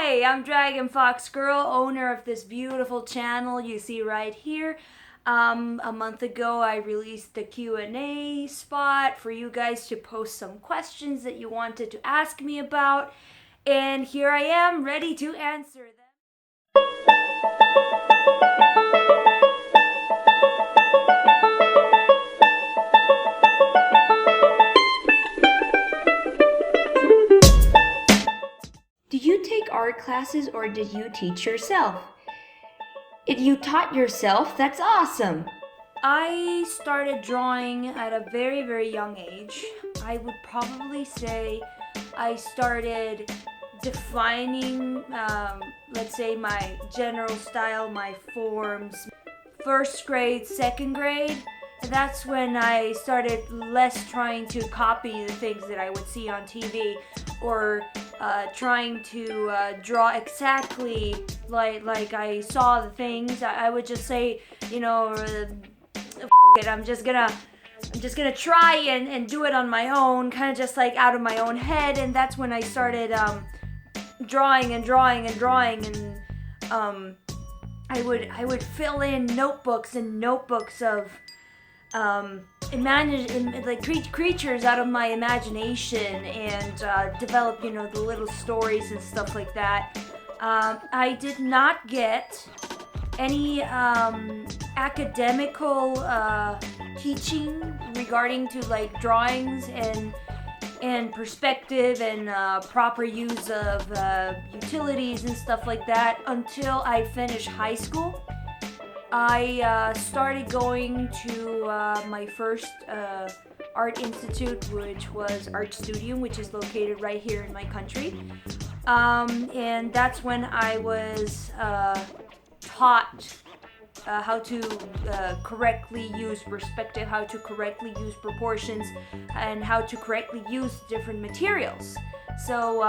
Hi, I'm Dragonfoxgirl, owner of this beautiful channel you see right here. A month ago I released the Q&A spot for you guys to post some questions that you wanted to ask me about. And here I am, ready to answer them. Did you take art classes or did you teach yourself? If you taught yourself, that's awesome! I started drawing at a very young age. I would probably say I started defining, let's say, my general style, my forms. First grade, second grade, that's when I started less trying to copy the things that I would see on TV or trying to draw exactly like I saw the things. I would just say, you know, it, I'm just gonna try and do it on my own, kind of just like out of my own head. And that's when I started drawing and I would fill in notebooks and notebooks of creatures out of my imagination and develop, you know, the little stories and stuff like that. I did not get any academical teaching regarding to like drawings and perspective and proper use of utilities and stuff like that until I finished high school. I started going to my first art institute, which was Art Studio, which is located right here in my country. And that's when I was taught how to correctly use perspective, how to correctly use proportions, and how to correctly use different materials. So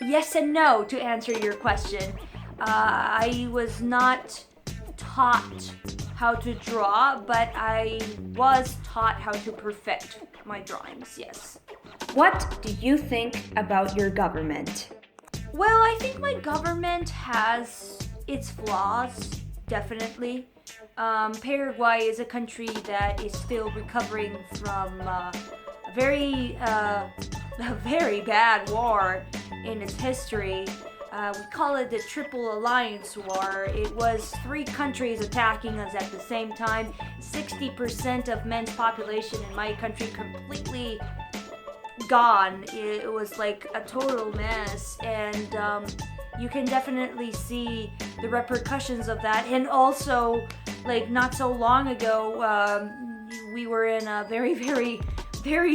yes and no to answer your question. I was not taught how to draw, but I was taught how to perfect my drawings, yes. What do you think about your government? Well, I think my government has its flaws, definitely. Paraguay is a country that is still recovering from a very bad war in its history. We call it the Triple Alliance War. It was 3 countries attacking us at the same time. 60% of men's population in my country completely gone. It was like a total mess, and you can definitely see the repercussions of that. And also, like not so long ago, we were in a very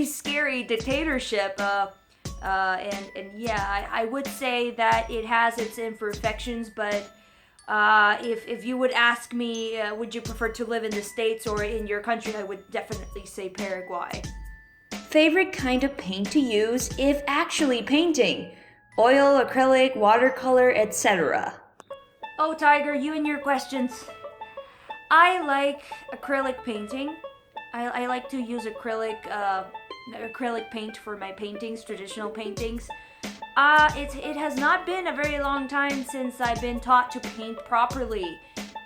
scary dictatorship. And yeah, I would say that it has its imperfections, but if you would ask me, would you prefer to live in the States or in your country, I would definitely say Paraguay. Favorite kind of paint to use if actually painting? Oil, acrylic, watercolor, etc. Oh, Tiger, you and your questions. I like acrylic painting. I like to use acrylic paint for my paintings, traditional paintings. It has not been a very long time since I've been taught to paint properly.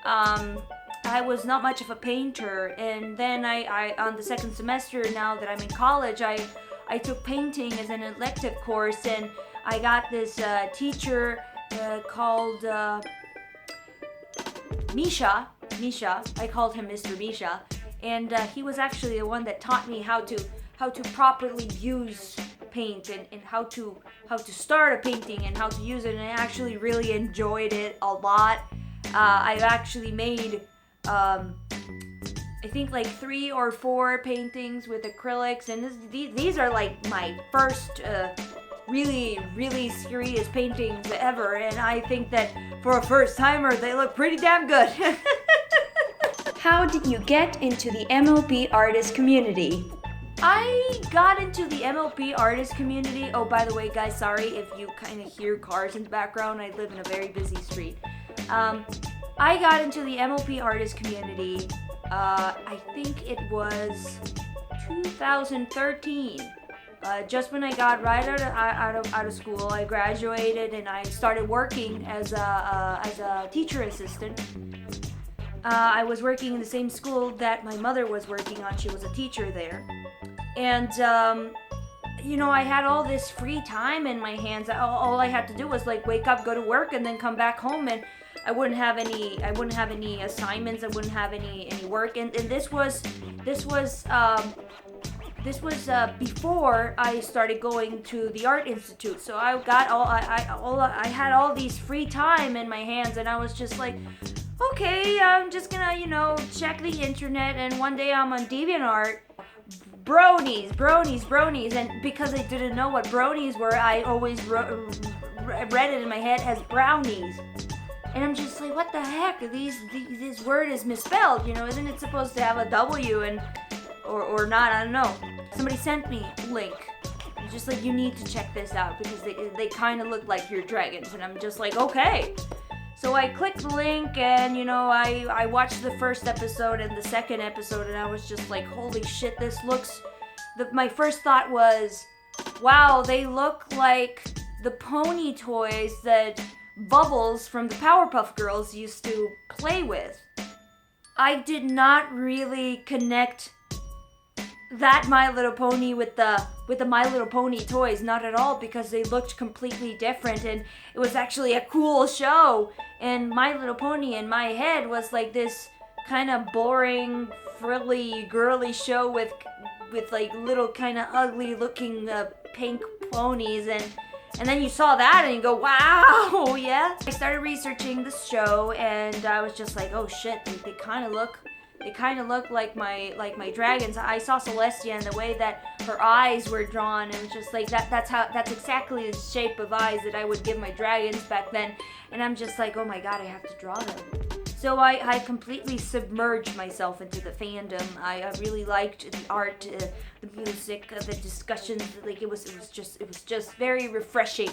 I was not much of a painter, and then I on the second semester, now that I'm in college, I took painting as an elective course, and I got this teacher called Misha. I called him Mr. Misha, and he was actually the one that taught me how to properly use paint and how to start a painting and how to use it, and I actually really enjoyed it a lot. I've actually made I think like 3 or 4 paintings with acrylics, and these are like my first really serious paintings ever, and I think that for a first timer they look pretty damn good. How did you get into the MLP artist community? I got into the MLP artist community. Oh, by the way, guys, sorry if you kind of hear cars in the background. I live in a very busy street. I got into the MLP artist community, I think it was 2013. Just when I got right out of school, I graduated and I started working as a teacher assistant. I was working in the same school that my mother was working on. She was a teacher there. And, I had all this free time in my hands. All I had to do was like wake up, go to work, and then come back home, and I wouldn't have any assignments. I wouldn't have any work. And this was before I started going to the art institute. So I had all these free time in my hands, and I was just like, okay, I'm just gonna, check the internet, and one day I'm on DeviantArt. Bronies, and because I didn't know what bronies were, I always read it in my head as brownies. And I'm just like, what the heck? This word is misspelled, isn't it supposed to have a W or not? I don't know. Somebody sent me a link. It's just like, you need to check this out because they kind of look like your dragons. And I'm just like, okay. So I clicked the link, and I watched the first episode and the second episode, and I was just like, holy shit, this looks... My first thought was, wow, they look like the pony toys that Bubbles from the Powerpuff Girls used to play with. I did not really connect that My Little Pony with the My Little Pony toys, not at all, because they looked completely different, and it was actually a cool show. And My Little Pony in my head was like this kind of boring, frilly, girly show with like little kind of ugly looking pink ponies, and then you saw that and you go, wow, yeah. I started researching the show, and I was just like, oh shit, they kind of look like my dragons. I saw Celestia and the way that her eyes were drawn, and it was just like that's exactly the shape of eyes that I would give my dragons back then. And I'm just like, oh my god, I have to draw them. So I completely submerged myself into the fandom. I really liked the art, the music, the discussions. Like it was just very refreshing.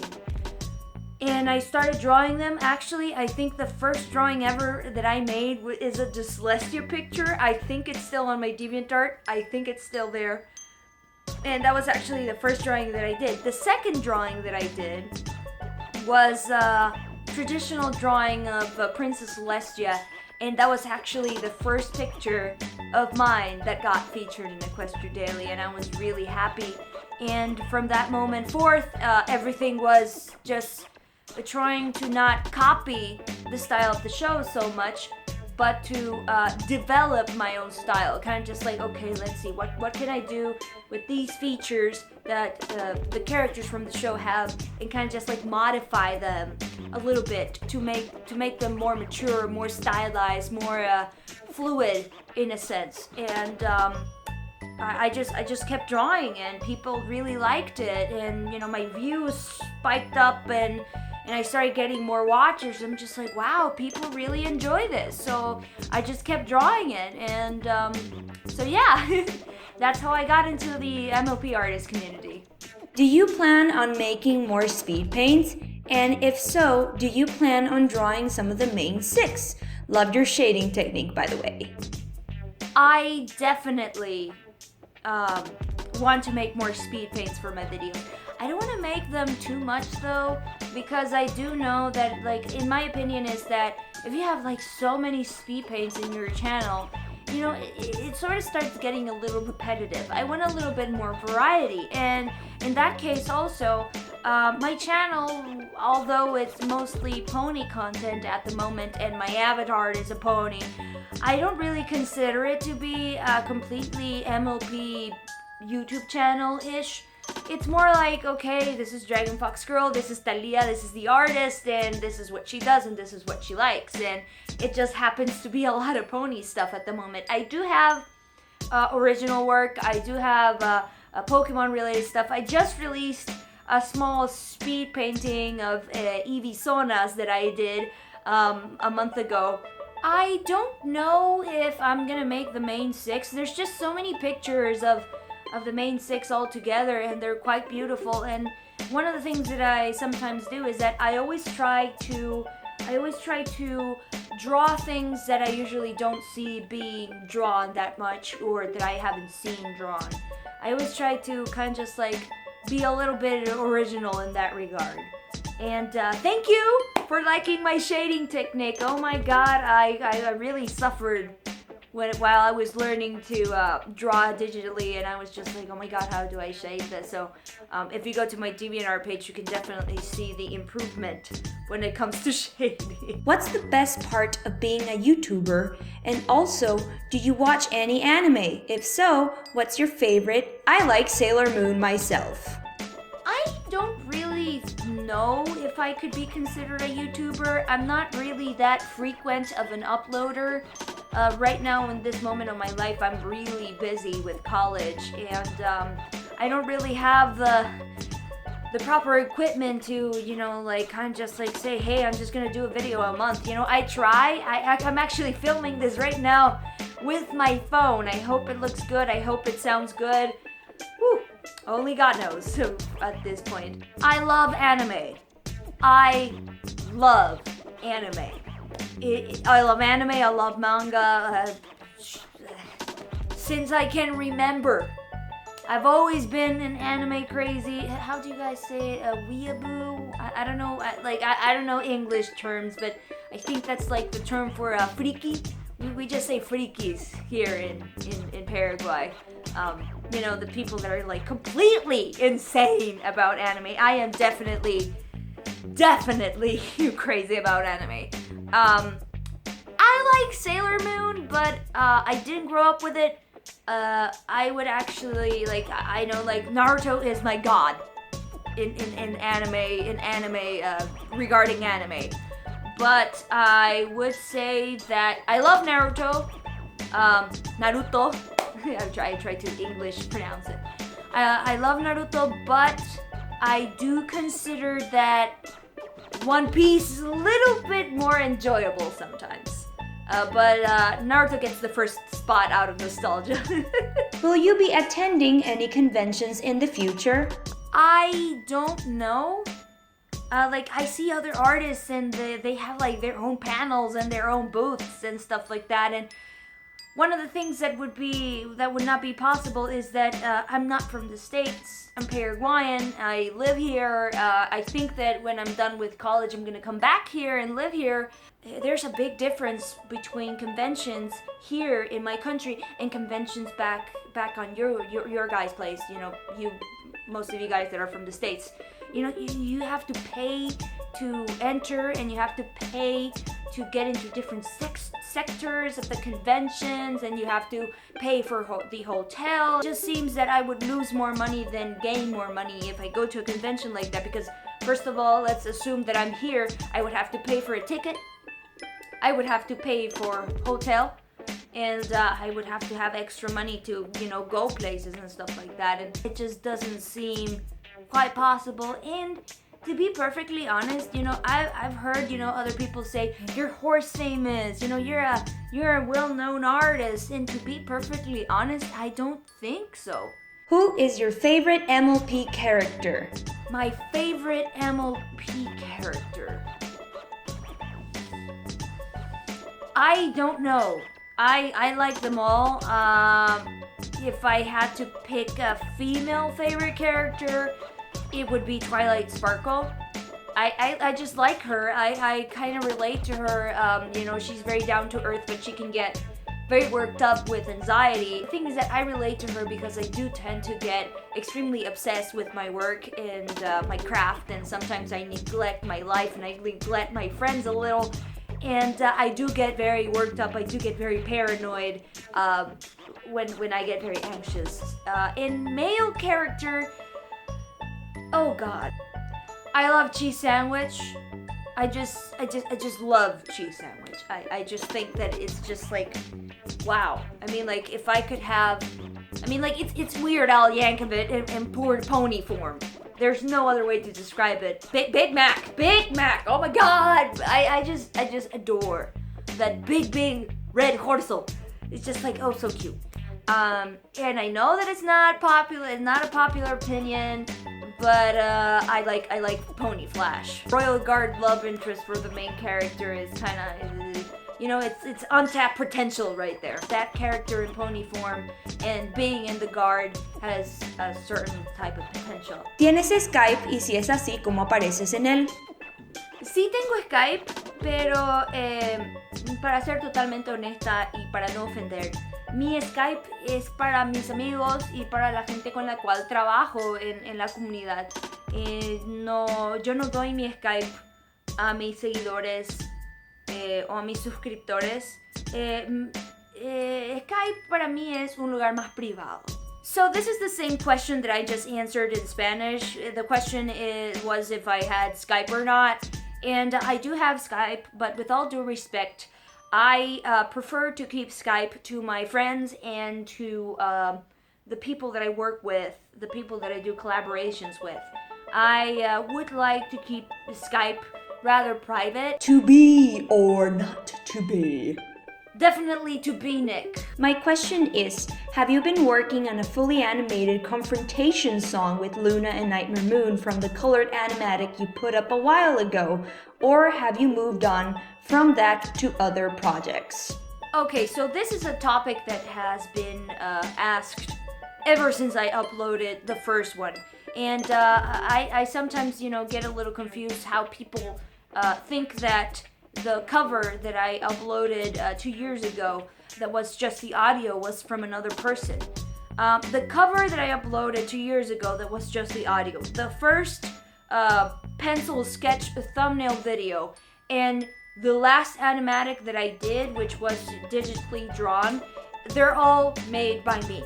And I started drawing them. Actually, I think the first drawing ever that I made is a Celestia picture. I think it's still on my DeviantArt. I think it's still there. And that was actually the first drawing that I did. The second drawing that I did was traditional drawing of Princess Celestia, and that was actually the first picture of mine that got featured in Equestria Daily, and I was really happy. And from that moment forth, everything was just trying to not copy the style of the show so much, but to develop my own style. Kind of just like, okay, let's see, what can I do with these features that the characters from the show have, and kind of just like modify them a little bit to make them more mature, more stylized, more fluid in a sense. And I just kept drawing, and people really liked it, and my views spiked up, and I started getting more watchers. I'm just like, wow, people really enjoy this. So I just kept drawing it, and so yeah, that's how I got into the MLP artist community. Do you plan on making more speed paints? And if so, do you plan on drawing some of the main 6? Loved your shading technique, by the way. I definitely want to make more speed paints for my videos. I don't want to make them too much though, because I do know that, like, in my opinion is that if you have like so many speed paints in your channel, it sort of starts getting a little repetitive. I want a little bit more variety, and in that case also, my channel, although it's mostly pony content at the moment and my avatar is a pony, I don't really consider it to be a completely MLP YouTube channel-ish. It's more like, okay, this is Dragonfoxgirl, this is Thalia, this is the artist, and this is what she does, and this is what she likes, and it just happens to be a lot of pony stuff at the moment. I do have original work, I do have Pokemon-related stuff. I just released a small speed painting of Eevee Sonas that I did a month ago. I don't know if I'm gonna make the main 6. There's just so many pictures of the main 6 all together, and they're quite beautiful. And one of the things that I sometimes do is that I always try to draw things that I usually don't see being drawn that much, or that I haven't seen drawn. I always try to kind of just like be a little bit original in that regard. And thank you for liking my shading technique. Oh my god, I really suffered while I was learning to draw digitally, and I was just like, oh my god, how do I shade this? So if you go to my DeviantArt page, you can definitely see the improvement when it comes to shading. What's the best part of being a YouTuber? And also, do you watch any anime? If so, what's your favorite? I like Sailor Moon myself. I don't really know if I could be considered a YouTuber. I'm not really that frequent of an uploader. Right now, in this moment of my life, I'm really busy with college, and I don't really have the proper equipment to, like kind of just like say, hey, I'm just gonna do a video a month. I try. I'm actually filming this right now with my phone. I hope it looks good. I hope it sounds good. Whew. Only God knows at this point. I love anime. I love anime. I love anime, I love manga. Since I can remember, I've always been an anime crazy. How do you guys say it? A weeaboo? I don't know. I don't know English terms, but I think that's like the term for a freaky. We just say freakies here in Paraguay. The people that are like completely insane about anime. I am definitely crazy about anime. I like Sailor Moon, but I didn't grow up with it. I would actually I know Naruto is my god in anime regarding anime. But I would say that I love Naruto. Naruto. I try to English pronounce it. I love Naruto, but I do consider that One Piece is a little bit more enjoyable sometimes. But Naruto gets the first spot out of nostalgia. Will you be attending any conventions in the future? I don't know. I see other artists and they have their own panels and their own booths and stuff like that. And one of the things that would not be possible is that I'm not from the States. I'm Paraguayan. I live here. I think that when I'm done with college, I'm gonna come back here and live here. There's a big difference between conventions here in my country and conventions back on your guys' place. Most of you guys that are from the States. You have to pay to enter, and you have to pay to get into different sectors of the conventions, and you have to pay for the hotel. It just seems that I would lose more money than gain more money if I go to a convention like that, because first of all, let's assume that I'm here. I would have to pay for a ticket. I would have to pay for hotel. And I would have to have extra money to, go places and stuff like that. And it just doesn't seem quite possible. And to be perfectly honest, I've heard, other people say you're horse famous, you're a well-known artist. And to be perfectly honest, I don't think so. Who is your favorite MLP character? My favorite MLP character. I don't know. I like them all. If I had to pick a female favorite character, it would be Twilight Sparkle. I just like her. I kind of relate to her. She's very down to earth, but she can get very worked up with anxiety. The thing is that I relate to her because I do tend to get extremely obsessed with my work and my craft, and sometimes I neglect my life and I neglect my friends a little. And I do get very worked up. I do get very paranoid when I get very anxious. In male character, oh god, I love cheese sandwich. I just love cheese sandwich. I just think that it's just wow. If I could have, it's Weird Al Yankovic in poor pony form. There's no other way to describe it. Big Mac. Oh my god. I just adore that big red horso. It's just oh so cute. And I know that it's not popular. It's not a popular opinion, but I like Pony Flash. Royal Guard love interest for the main character is kind of it's untapped potential right there. That character in pony form and being in the guard has a certain type of potential. ¿Tienes Skype? Y si es así, ¿cómo apareces en él? Sí tengo Skype, pero para ser totalmente honesta y para no ofender, mi Skype es para mis amigos y para la gente con la cual trabajo en la comunidad. Yo no doy mi Skype a mis seguidores o a mis suscriptores. Skype para mí es un lugar más privado. So this is the same question that I just answered in Spanish. The question was if I had Skype or not. And I do have Skype, but with all due respect, I prefer to keep Skype to my friends and to the people that I work with, the people that I do collaborations with. I would like to keep Skype rather private. To be or not to be? Definitely to be, Nick. My question is, have you been working on a fully animated confrontation song with Luna and Nightmare Moon from the colored animatic you put up a while ago? Or have you moved on from that to other projects? Okay, so this is a topic that has been asked ever since I uploaded the first one. And I sometimes, get a little confused how people think that the cover that I uploaded 2 years ago that was just the audio was from another person. The cover that I uploaded 2 years ago that was just the audio. The first pencil sketch thumbnail video and the last animatic that I did, which was digitally drawn, they're all made by me.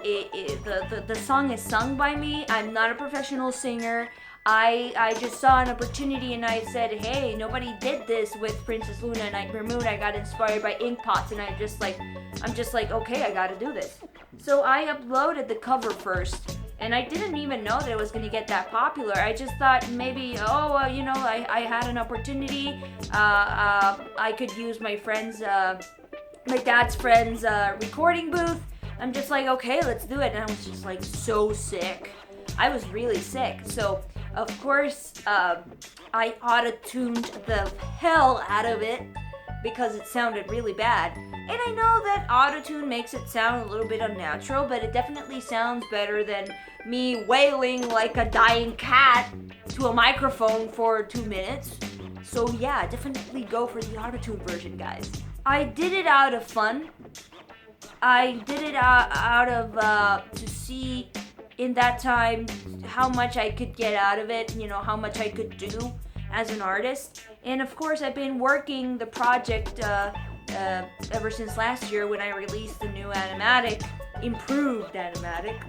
The song is sung by me. I'm not a professional singer. I just saw an opportunity and I said, hey, nobody did this with Princess Luna and Nightmare Moon. I got inspired by ink pots and I'm just like, okay, I gotta do this. So I uploaded the cover first and I didn't even know that it was gonna get that popular. I just thought maybe, I had an opportunity. I could use my friend's, my dad's friend's recording booth. I'm just like, okay, let's do it. And I was just like so sick. I was really sick. So of course, I auto-tuned the hell out of it because it sounded really bad. And I know that auto-tune makes it sound a little bit unnatural, but it definitely sounds better than me wailing like a dying cat to a microphone for 2 minutes. So yeah, definitely go for the auto-tune version, guys. I did it out of fun. I did it out of to see in that time how much I could get out of it, how much I could do as an artist. And of course, I've been working the project ever since last year when I released the new animatic, improved animatic.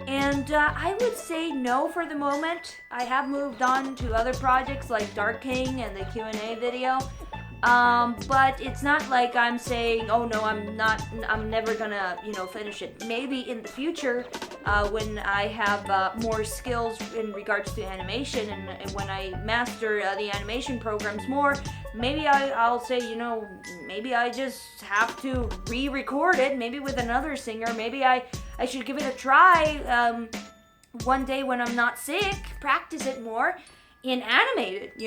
And I would say no for the moment. I have moved on to other projects like Dark King and the Q&A video. But it's not like I'm saying, oh no, I'm never gonna, finish it. Maybe in the future, when I have more skills in regards to animation and when I master the animation programs more, maybe I'll say, maybe I just have to re-record it, maybe with another singer. Maybe I should give it a try one day when I'm not sick, practice it more and animate it,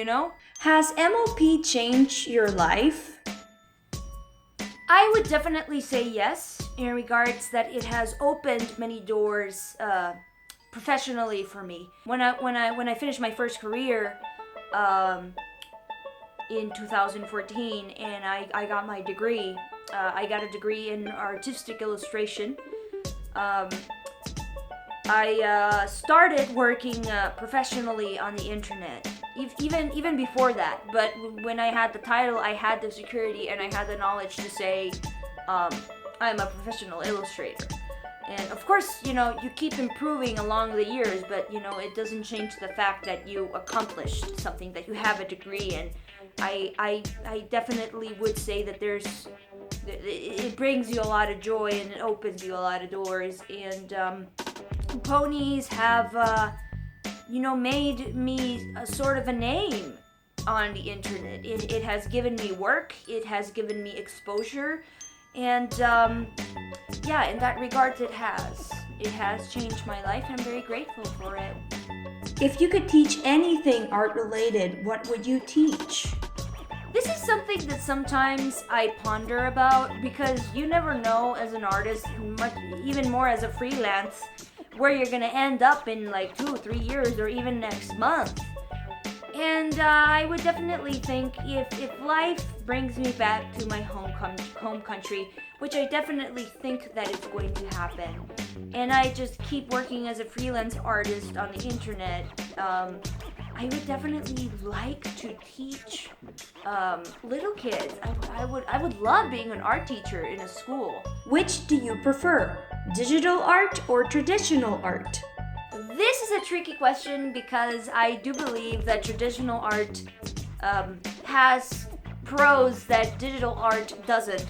Has MLP changed your life? I would definitely say yes, in regards that it has opened many doors professionally for me. When I finished my first career in 2014 and I got my degree, I got a degree in artistic illustration. I started working professionally on the internet, even before that. But when I had the title, I had the security and I had the knowledge to say I'm a professional illustrator. And of course, you keep improving along the years, but it doesn't change the fact that you accomplished something, that you have a degree. And I definitely would say that it brings you a lot of joy and it opens you a lot of doors. And ponies have, made me a sort of a name on the internet. It has given me work. It has given me exposure. And, in that regard, it has. It has changed my life, and I'm very grateful for it. If you could teach anything art-related, what would you teach? This is something that sometimes I ponder about because you never know as an artist, much, even more as a freelance, where you're gonna end up in like 2 or 3 years or even next month. And I would definitely think if life brings me back to my home country, which I definitely think that it's going to happen, and I just keep working as a freelance artist on the internet, I would definitely like to teach little kids. I would love being an art teacher in a school. Which do you prefer, digital art or traditional art? This is a tricky question because I do believe that traditional art has pros that digital art doesn't.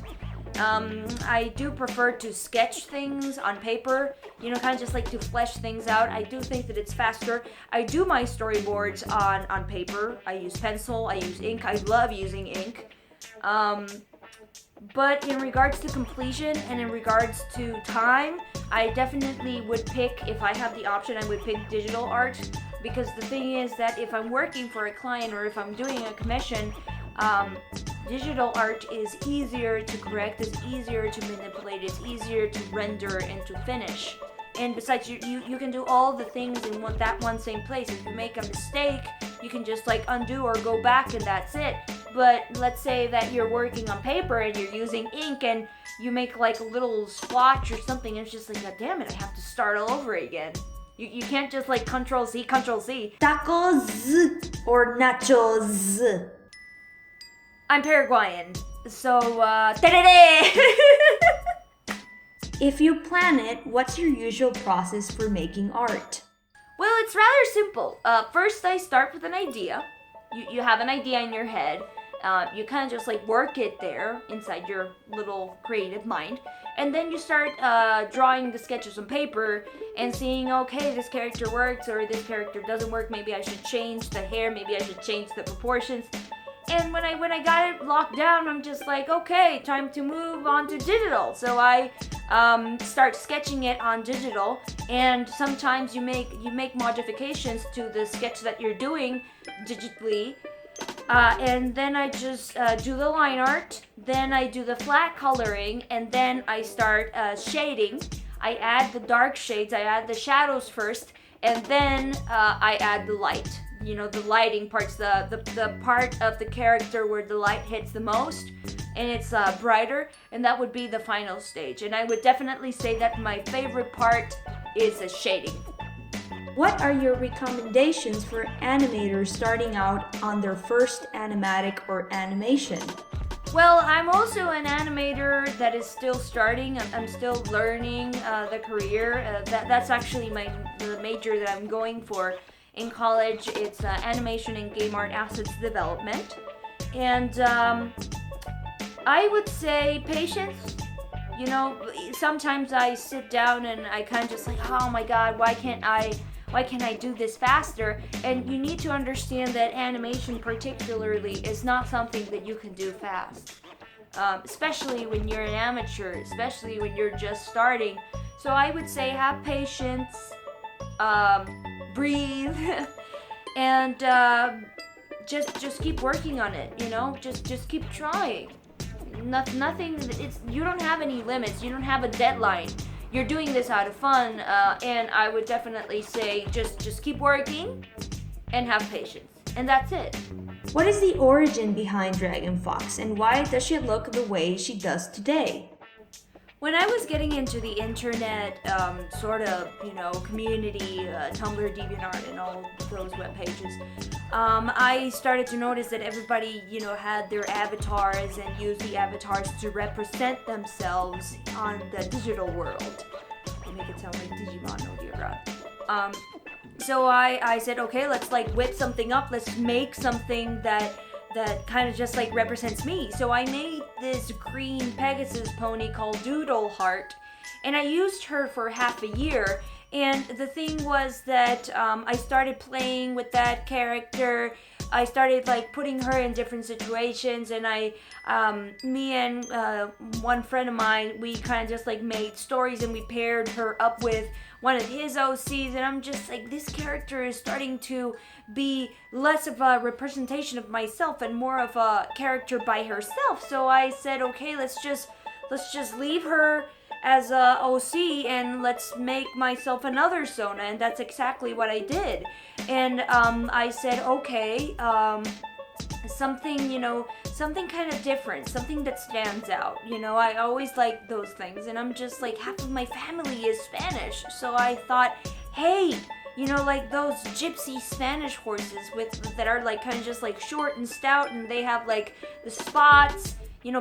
I do prefer to sketch things on paper, kind of just like to flesh things out. I do think that it's faster. I do my storyboards on paper. I use pencil, I use ink. I love using ink. But in regards to completion and in regards to time, I definitely would pick, if I have the option, I would pick digital art, because the thing is that if I'm working for a client or if I'm doing a commission, digital art is easier to correct, it's easier to manipulate, it's easier to render and to finish. And besides, you can do all the things in that one same place. If you make a mistake, you can just like undo or go back and that's it. But let's say that you're working on paper and you're using ink and you make like a little splotch or something, and it's just like, God damn it, I have to start all over again. You can't just like Control C. Tacos or nachos? I'm Paraguayan, so If you plan it, what's your usual process for making art? Well, it's rather simple. First, I start with an idea. You have an idea in your head. You kind of just like work it there inside your little creative mind. And then you start drawing the sketches on paper and seeing, okay, this character works or this character doesn't work. Maybe I should change the hair. Maybe I should change the proportions. And when I got it locked down, I'm just like, okay, time to move on to digital. So I start sketching it on digital, and sometimes you make modifications to the sketch that you're doing digitally, and then I just do the line art, then I do the flat coloring, and then I start shading. I add the dark shades, I add the shadows first, and then I add the light. The lighting parts, the part of the character where the light hits the most and it's brighter, and that would be the final stage. And I would definitely say that my favorite part is the shading. What are your recommendations for animators starting out on their first animatic or animation? Well, I'm also an animator that is still starting. I'm still learning the career. That's actually the major that I'm going for. In college, it's animation and game art assets development. And I would say patience. Sometimes I sit down and I kind of just like, oh my God, why can't I do this faster? And you need to understand that animation particularly is not something that you can do fast. Especially when you're an amateur, especially when you're just starting. So I would say have patience. Breathe and just keep working on it. Just keep trying. Nothing. You don't have any limits. You don't have a deadline. You're doing this out of fun, and I would definitely say just keep working and have patience, and that's it. What is the origin behind Dragonfox, and why does she look the way she does today? When I was getting into the internet, community, Tumblr, DeviantArt, and all those web pages, I started to notice that everybody, had their avatars and used the avatars to represent themselves on the digital world. I make it sound like Digimon, oh dear God. So I said, okay, let's whip something up. Let's make something that kind of just represents me. So I made this green Pegasus pony called Doodle Heart, and I used her for half a year. And the thing was that I started playing with that character, I started like putting her in different situations, and me and one friend of mine, we kind of just like made stories, and we paired her up with one of his OCs, and I'm just like, this character is starting to be less of a representation of myself and more of a character by herself. So I said, okay, let's just leave her as a OC and let's make myself another Sona, and that's exactly what I did. And I said, okay, something kind of different, something that stands out. I always like those things, and I'm just like, half of my family is Spanish, so I thought, hey, like those gypsy Spanish horses that are like kind of just like short and stout, and they have like the spots,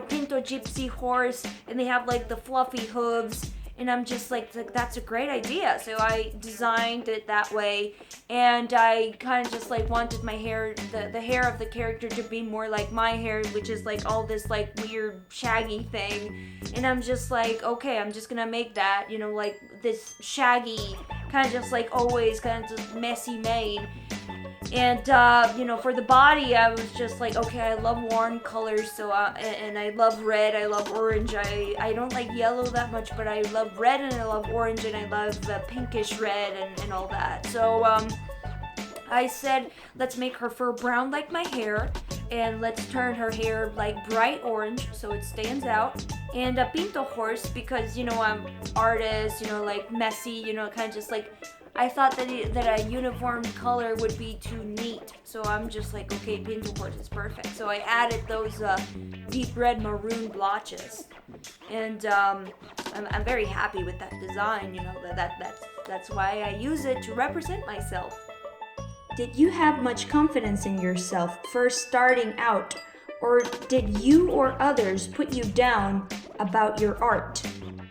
Pinto gypsy horse, and they have like the fluffy hooves. And I'm just like, that's a great idea. So I designed it that way, and I kind of just like wanted my hair, the hair of the character to be more like my hair, which is like all this like weird shaggy thing. And I'm just like, okay, I'm just gonna make that, like this shaggy, kind of just like always kind of just messy mane. And, for the body, I was just like, okay, I love warm colors, so, and I love red, I love orange, I don't like yellow that much, but I love red, and I love orange, and I love the pinkish red, and all that. So, I said, let's make her fur brown like my hair, and let's turn her hair like bright orange, so it stands out, and a pinto horse, because, I'm artist, like messy, kind of just like, I thought that a uniform color would be too neat, so I'm just like, okay, pinto horse is perfect. So I added those deep red maroon blotches, and I'm very happy with that design. That's why I use it to represent myself. Did you have much confidence in yourself first starting out, or did you or others put you down about your art?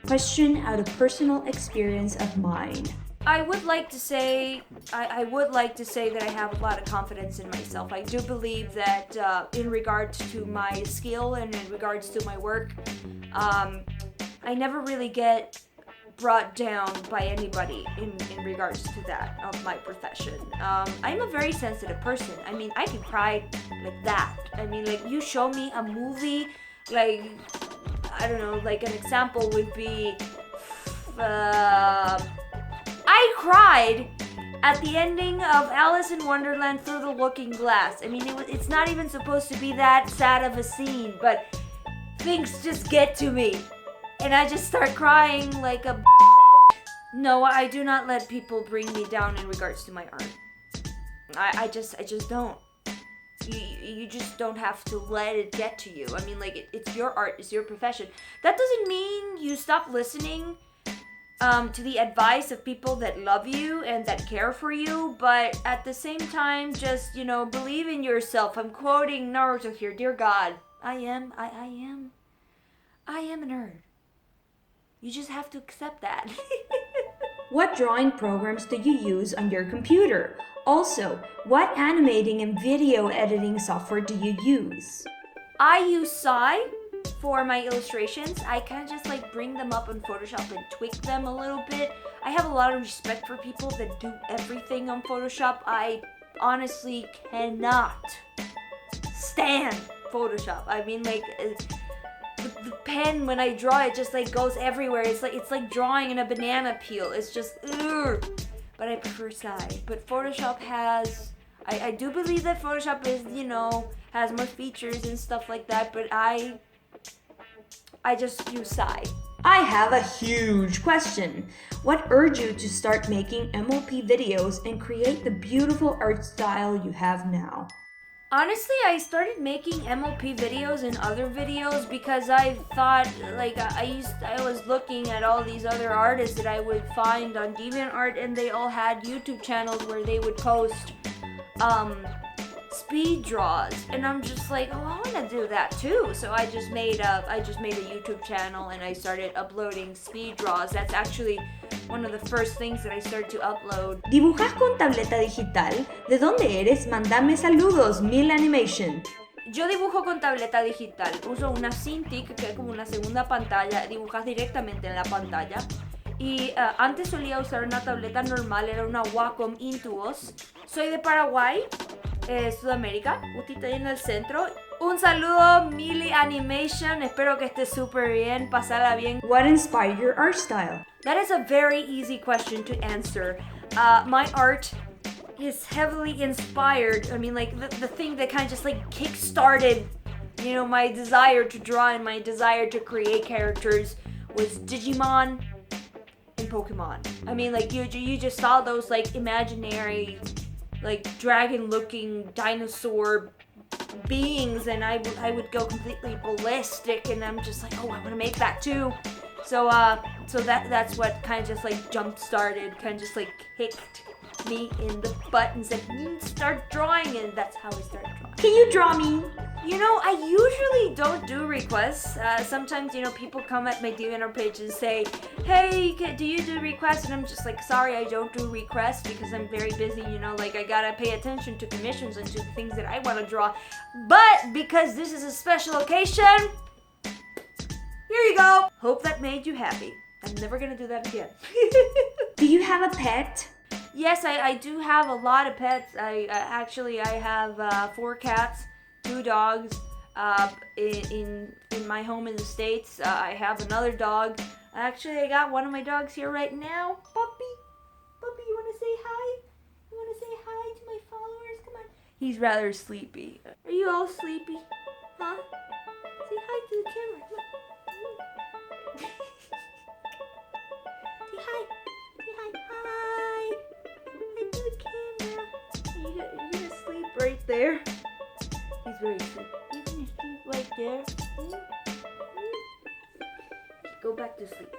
Question out of personal experience of mine. I would like to say that I have a lot of confidence in myself. I do believe that in regards to my skill and in regards to my work, I never really get brought down by anybody in regards to that of my profession. I'm a very sensitive person. I mean, I can cry like that. I mean, like, you show me a movie, like, I don't know, like an example would be I cried at the ending of Alice in Wonderland Through the Looking Glass. I mean, it's not even supposed to be that sad of a scene, but things just get to me, and I just start crying like a No, I do not let people bring me down in regards to my art. I just don't. You just don't have to let it get to you. I mean, like, it's your art, it's your profession. That doesn't mean you stop listening to the advice of people that love you and that care for you, but at the same time, just, believe in yourself. I'm quoting Naruto here. Dear God, I am a nerd. You just have to accept that. What drawing programs do you use on your computer? Also, what animating and video editing software do you use? I use Skype for my illustrations. I kind of just like bring them up in Photoshop and tweak them a little bit. I have a lot of respect for people that do everything on Photoshop. I honestly cannot stand Photoshop. I mean, like, the pen, when I draw it, just like goes everywhere. It's like drawing in a banana peel. It's just ugh. But I prefer Skype. But Photoshop has, I do believe that Photoshop is, has more features and stuff like that, but I just use Skype. I have a huge question. What urged you to start making MLP videos and create the beautiful art style you have now? Honestly, I started making MLP videos and other videos because I thought, like, I was looking at all these other artists that I would find on DeviantArt, and they all had YouTube channels where they would post speed draws, and I'm just like, oh, I want to do that too. So I just made a YouTube channel, and I started uploading speed draws. That's actually one of the first things that I started to upload. ¿Dibujas con tableta digital? ¿De dónde eres? Mándame saludos, Mil Animation. Yo dibujo con tableta digital. Uso una Cintiq, que es como una segunda pantalla. Dibujas directamente en la pantalla. Y antes solía usar una tableta normal, era una Wacom Intuos. Soy de Paraguay. Sudamérica. Usted está en el centro. Un saludo, Mili Animation. Espero que esté súper bien, pasarla bien. What inspired your art style? That is a very easy question to answer. My art is heavily inspired. I mean, like the thing that kind of just like kick-started, my desire to draw and my desire to create characters was Digimon and Pokemon. I mean, like you just saw those like imaginary, like dragon-looking dinosaur beings, and I would go completely ballistic, and I'm just like, oh, I want to make that too. So that's what kind of just like jump-started, kind of just like kicked me in the butt and said, start drawing, and that's how I started drawing. Can you draw me? I usually don't do requests. Sometimes, people come at my DNR page and say, hey, do you do requests? And I'm just like, sorry, I don't do requests because I'm very busy, like I gotta pay attention to commissions and to the things that I want to draw. But because this is a special occasion, here you go. Hope that made you happy. I'm never gonna do that again. Do you have a pet? Yes, I do have a lot of pets. I have 4 cats, 2 dogs. In my home in the States, I have another dog. Actually, I got one of my dogs here right now. Puppy, you want to say hi? You want to say hi to my followers? Come on. He's rather sleepy. Are you all sleepy? Huh? Say hi to the camera. Come on. Say hi. Say hi. Hi. Hi to the camera. You're gonna sleep right there. He's very sleepy. You're gonna sleep right there. Go back to sleep.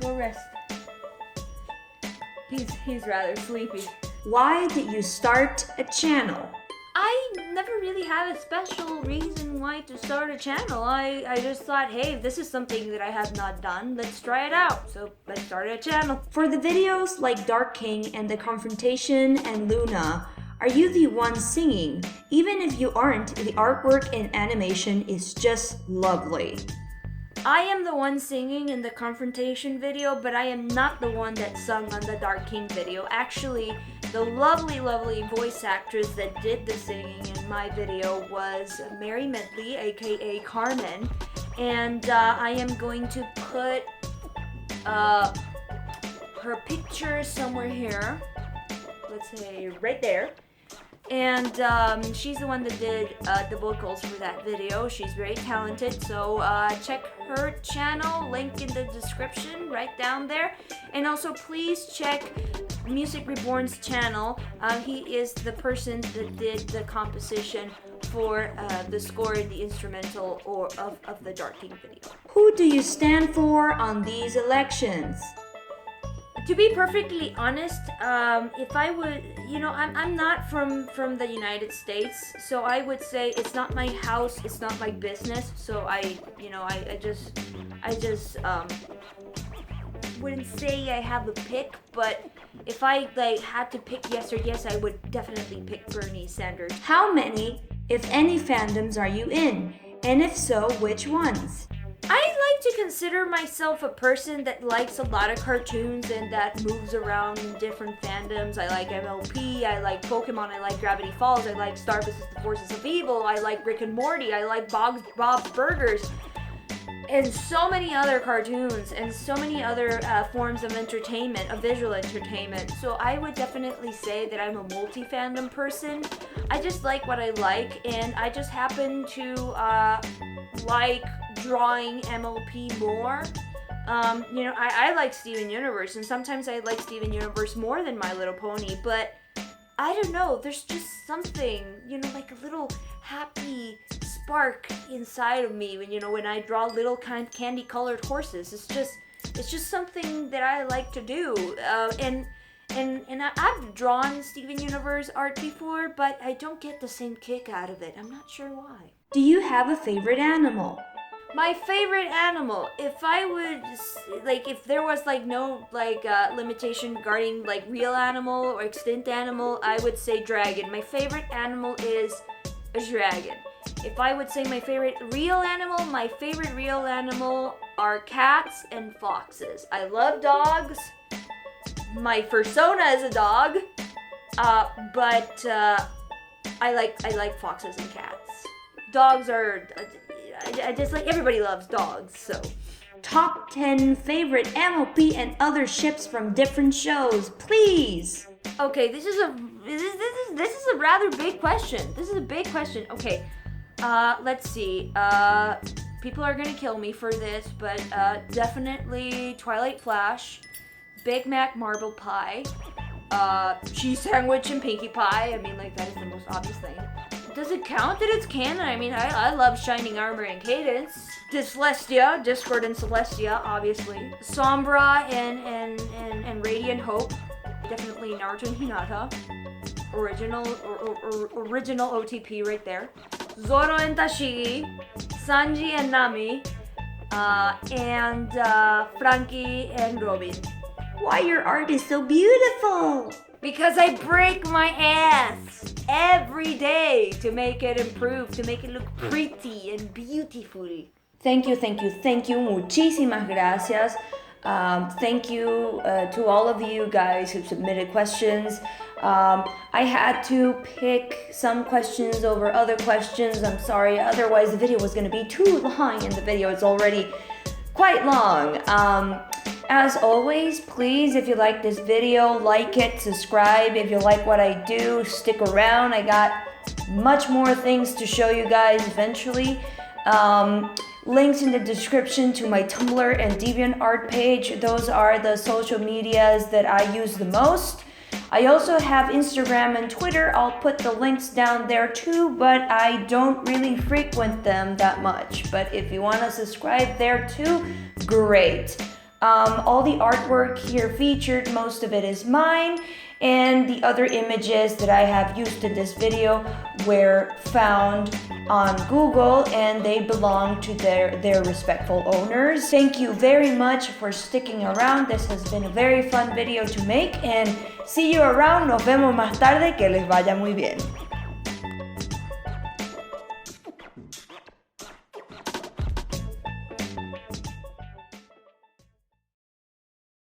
Go rest. He's rather sleepy. Why did you start a channel? I never really had a special reason why to start a channel. I just thought, hey, this is something that I have not done. Let's try it out. So I started a channel. For the videos like Dark King and The Confrontation and Luna, are you the one singing? Even if you aren't, the artwork and animation is just lovely. I am the one singing in the Confrontation video, but I am not the one that sung on the Dark King video. Actually, the lovely, lovely voice actress that did the singing in my video was Mary Medley, aka Carmen. And I am going to put her picture somewhere here. Let's say right there. And she's the one that did the vocals for that video. She's very talented, so check her channel, link in the description right down there. And also please check MusicReborn's channel. He is the person that did the composition for the score and the instrumental of the Dark King video. Who do you stand for on these elections? To be perfectly honest, if I would, I'm not from the United States, so I would say it's not my house, it's not my business. So I just wouldn't say I have a pick, but if I had to pick yes or yes, I would definitely pick Bernie Sanders. How many, if any, fandoms are you in? And if so, which ones? I like to consider myself a person that likes a lot of cartoons and that moves around in different fandoms. I like MLP, I like Pokemon, I like Gravity Falls, I like Star vs. the Forces of Evil, I like Rick and Morty, I like Bob's Burgers, and so many other cartoons and so many other forms of entertainment, of visual entertainment. So I would definitely say that I'm a multi-fandom person. I just like what I like, and I just happen to like drawing MLP more. I like Steven Universe, and sometimes I like Steven Universe more than My Little Pony, but I don't know, there's just something, like a little happy spark inside of me when I draw little candy colored horses. It's just something that I like to do. And I've drawn Steven Universe art before, but I don't get the same kick out of it. I'm not sure why. Do you have a favorite animal? My favorite animal, if I would, if there was no limitation regarding real animal or extinct animal, I would say dragon. My favorite animal is a dragon. If I would say my favorite real animal are cats and foxes. I love dogs. My persona is a dog. But I like foxes and cats. Dogs are, I just like, everybody loves dogs, so. Top 10 favorite MLP and other ships from different shows, please. Okay, this is a rather big question. This is a big question. Okay, let's see. People are gonna kill me for this, but definitely Twilight Flash, Big Mac Marble Pie, cheese sandwich and Pinkie Pie. I mean, like, that is the most obvious thing. Does it count that it's canon? I mean, I love Shining Armor and Cadence. Celestia, Discord and Celestia, obviously. Sombra and Radiant Hope. Definitely Naruto and Hinata. Original OTP right there. Zoro and Tashigi. Sanji and Nami. And Frankie and Robin. Why your art is so beautiful? Because I break my ass every day to make it improve, to make it look pretty and beautiful. Thank you. Muchísimas gracias. Thank you to all of you guys who submitted questions. I had to pick some questions over other questions. I'm sorry, otherwise the video was going to be too long, and the video is already quite long. As always, please, if you like this video, like it, subscribe. If you like what I do, stick around. I got much more things to show you guys eventually. Links in the description to my Tumblr and DeviantArt page. Those are the social medias that I use the most. I also have Instagram and Twitter. I'll put the links down there too, but I don't really frequent them that much. But if you want to subscribe there too, great. All the artwork here featured, most of it is mine, and the other images that I have used in this video were found on Google, and they belong to their respectful owners. Thank you very much for sticking around. This has been a very fun video to make, and see you around. Nos vemos más tarde. Que les vaya muy bien.